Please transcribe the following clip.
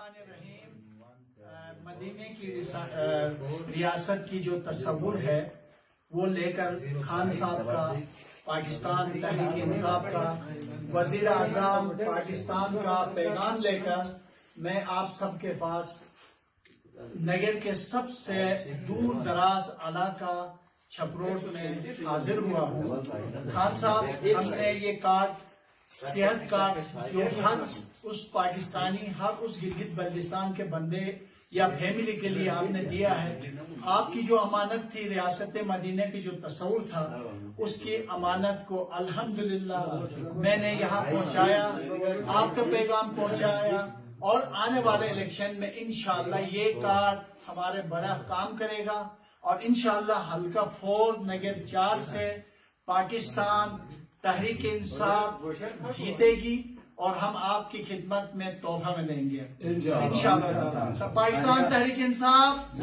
الرحمن الرحیم مدینے کی ریاست کی جو تصور ہے وہ لے کر خان صاحب کا، پاکستان تحریک انصاف کا، وزیر اعظم پاکستان کا پیغام لے کر میں آپ سب کے پاس نگر کے سب سے دور دراز علاقہ چھپروٹ میں حاضر ہوا ہوں۔ خان صاحب، ہم نے یہ کارڈ، صحت کارڈ جو ہر اس پاکستانی، ہر اس گلگت بلتستان کے بندے یا فیملی کے لیے آپ نے دیا ہے، آپ کی جو امانت تھی ریاست مدینہ کی جو تصور تھا، اس کی امانت کو الحمدللہ میں نے یہاں پہنچایا، آپ کا پیغام پہنچایا، اور آنے والے الیکشن میں انشاءاللہ یہ کارڈ ہمارے بڑا کام کرے گا، اور انشاءاللہ حلقہ 4 نگر 4 سے پاکستان تحریک انصاف جیتے گی، اور ہم آپ کی خدمت میں تحفہ میں لیں گے انشاءاللہ۔ پاکستان تحریک انصاف